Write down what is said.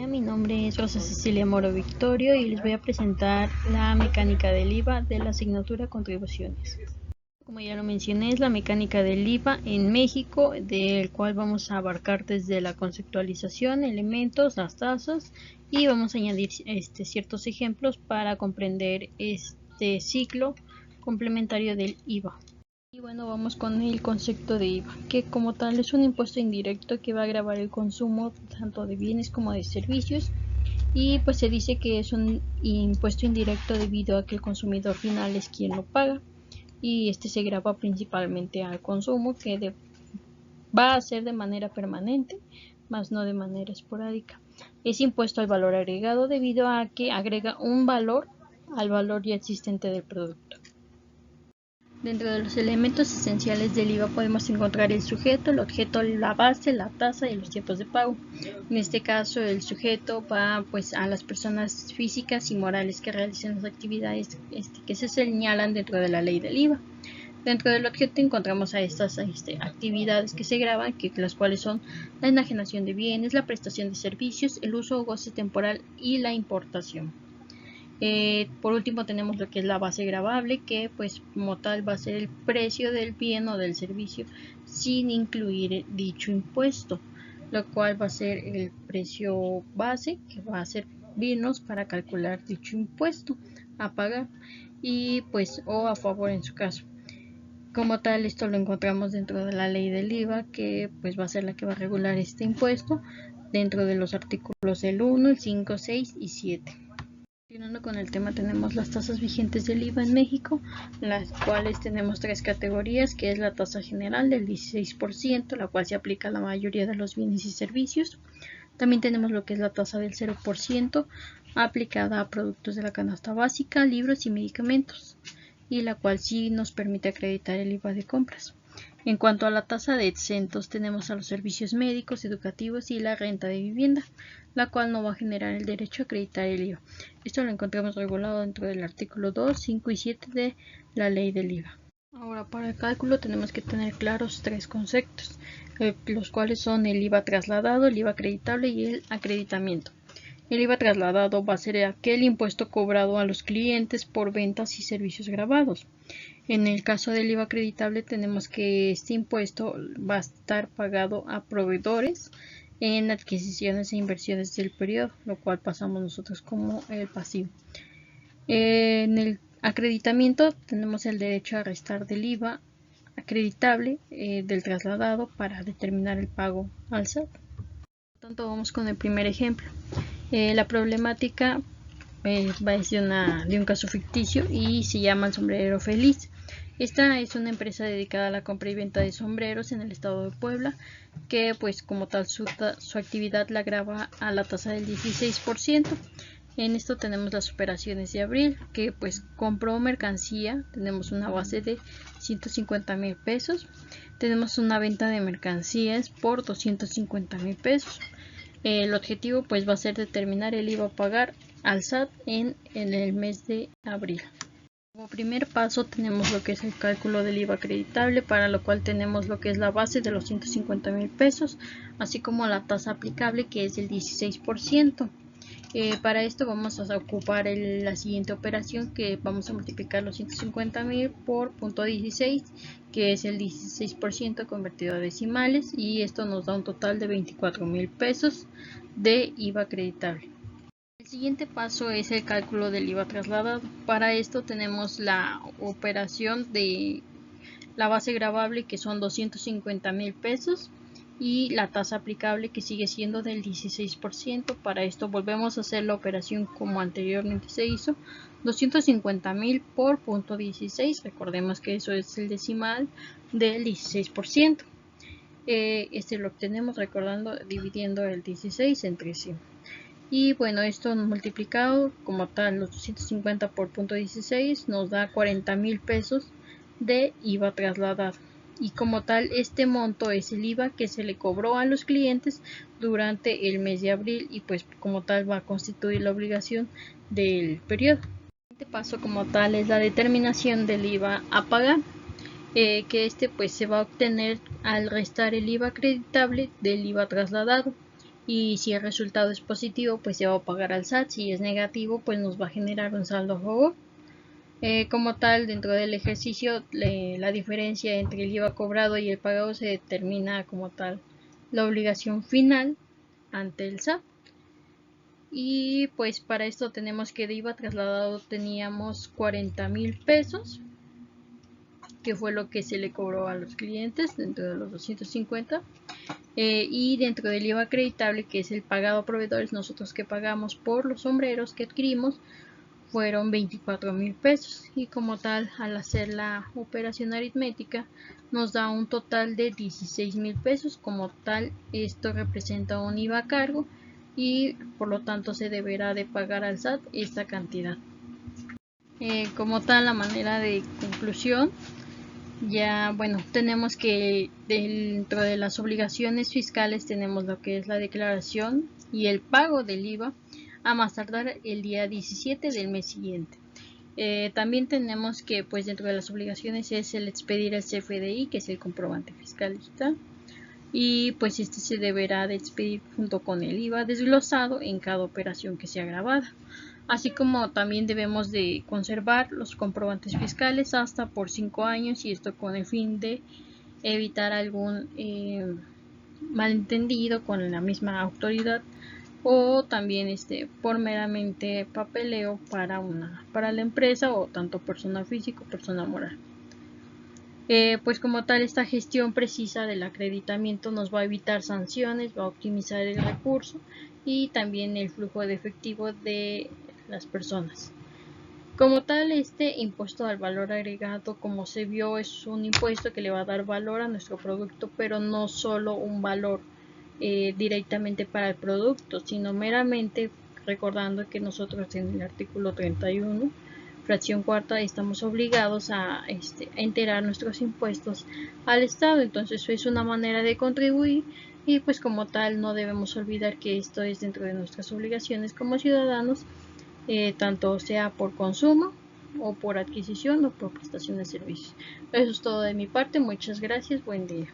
día, mi nombre es Rosa Cecilia Moro Victorio y les voy a presentar la mecánica del IVA de la asignatura Contribuciones. Como ya lo mencioné, es la mecánica del IVA en México, del cual vamos a abarcar desde la conceptualización, elementos, las tasas y vamos a añadir ciertos ejemplos para comprender este ciclo complementario del IVA. Y bueno, vamos con el concepto de IVA, que como tal es un impuesto indirecto que va a gravar el consumo tanto de bienes como de servicios, y pues se dice que es un impuesto indirecto debido a que el consumidor final es quien lo paga, y este se grava principalmente al consumo, que va a ser de manera permanente, más no de manera esporádica. Es impuesto al valor agregado debido a que agrega un valor al valor ya existente del producto. Dentro de los elementos esenciales del IVA podemos encontrar el sujeto, el objeto, la base, la tasa y los tiempos de pago. En este caso, el sujeto va pues a las personas físicas y morales que realicen las actividades que se señalan dentro de la ley del IVA. Dentro del objeto encontramos a estas actividades que se graban, las cuales son la enajenación de bienes, la prestación de servicios, el uso o goce temporal y la importación. Por último tenemos lo que es la base gravable, que pues como tal va a ser el precio del bien o del servicio sin incluir dicho impuesto, lo cual va a ser el precio base que va a servirnos para calcular dicho impuesto a pagar y pues o a favor en su caso. Como tal, esto lo encontramos dentro de la ley del IVA, que pues va a ser la que va a regular este impuesto dentro de los artículos del 1, el 5, 6 y 7. Continuando con el tema, tenemos las tasas vigentes del IVA en México, las cuales tenemos tres categorías, que es la tasa general del 16%, la cual se aplica a la mayoría de los bienes y servicios. También tenemos lo que es la tasa del 0%, aplicada a productos de la canasta básica, libros y medicamentos, y la cual sí nos permite acreditar el IVA de compras. En cuanto a la tasa de exentos, tenemos a los servicios médicos, educativos y la renta de vivienda, la cual no va a generar el derecho a acreditar el IVA. Esto lo encontramos regulado dentro del artículo 2, 5 y 7 de la ley del IVA. Ahora, para el cálculo tenemos que tener claros tres conceptos, los cuales son el IVA trasladado, el IVA acreditable y el acreditamiento. El IVA trasladado va a ser aquel impuesto cobrado a los clientes por ventas y servicios gravados. En el caso del IVA acreditable tenemos que este impuesto va a estar pagado a proveedores en adquisiciones e inversiones del periodo, lo cual pasamos nosotros como el pasivo. En el acreditamiento tenemos el derecho a restar del IVA acreditable del trasladado para determinar el pago al SAT. Por tanto, vamos con el primer ejemplo. La problemática va a ser de un caso ficticio y se llama el sombrerero feliz. Esta es una empresa dedicada a la compra y venta de sombreros en el estado de Puebla, que pues como tal su actividad la grava a la tasa del 16%. En esto tenemos las operaciones de abril, que pues compró mercancía, tenemos una base de 150,000 pesos, tenemos una venta de mercancías por 250,000 pesos. El objetivo pues va a ser determinar el IVA a pagar al SAT en el mes de abril. Como primer paso tenemos lo que es el cálculo del IVA acreditable, para lo cual tenemos lo que es la base de los 150,000 pesos, así como la tasa aplicable, que es el 16%. Para esto vamos a ocupar la siguiente operación, que vamos a multiplicar los 150,000 por .16, que es el 16% convertido a decimales, y esto nos da un total de 24,000 pesos de IVA acreditable. El siguiente paso es el cálculo del IVA trasladado. Para esto tenemos la operación de la base gravable, que son 250,000 pesos, y la tasa aplicable, que sigue siendo del 16%. Para esto volvemos a hacer la operación como anteriormente se hizo, 250,000 por .16, recordemos que eso es el decimal del 16%. Este lo obtenemos dividiendo el 16 entre 100. Y bueno, esto multiplicado como tal, los 250 por .16 nos da 40,000 pesos de IVA trasladado. Y como tal, este monto es el IVA que se le cobró a los clientes durante el mes de abril, y pues como tal va a constituir la obligación del periodo. El siguiente paso como tal es la determinación del IVA a pagar, que pues se va a obtener al restar el IVA acreditable del IVA trasladado. y si el resultado es positivo pues se va a pagar al SAT, si es negativo pues nos va a generar un saldo a favor. Como tal, dentro del ejercicio la diferencia entre el IVA cobrado y el pagado se determina como tal la obligación final ante el SAT. Y pues para esto tenemos que de IVA trasladado teníamos 40,000 pesos, que fue lo que se le cobró a los clientes dentro de los 250. Y dentro del IVA acreditable, que es el pagado a proveedores, nosotros que pagamos por los sombreros que adquirimos fueron 24,000 pesos, y como tal al hacer la operación aritmética nos da un total de 16,000 pesos. Como tal, esto representa un IVA a cargo y por lo tanto se deberá de pagar al SAT esta cantidad. Como tal, la manera de conclusión, ya bueno, tenemos que dentro de las obligaciones fiscales tenemos lo que es la declaración y el pago del IVA a más tardar el día 17 del mes siguiente. También tenemos que pues dentro de las obligaciones es el expedir el CFDI, que es el comprobante fiscal digital, y pues este se deberá de expedir junto con el IVA desglosado en cada operación que sea grabada, así como también debemos de conservar los comprobantes fiscales hasta por 5 años, y esto con el fin de evitar algún malentendido con la misma autoridad, o también por meramente papeleo para la empresa, o tanto persona física o persona moral. Pues como tal, esta gestión precisa del acreditamiento nos va a evitar sanciones, va a optimizar el recurso y también el flujo de efectivo de las personas. Como tal, este impuesto al valor agregado, como se vio, es un impuesto que le va a dar valor a nuestro producto, pero no solo un valor directamente para el producto, sino meramente recordando que nosotros en el artículo 31 fracción cuarta estamos obligados a enterar nuestros impuestos al Estado. Entonces es una manera de contribuir, y pues como tal no debemos olvidar que esto es dentro de nuestras obligaciones como ciudadanos, tanto sea por consumo o por adquisición o por prestación de servicios. Eso es todo de mi parte, muchas gracias, buen día.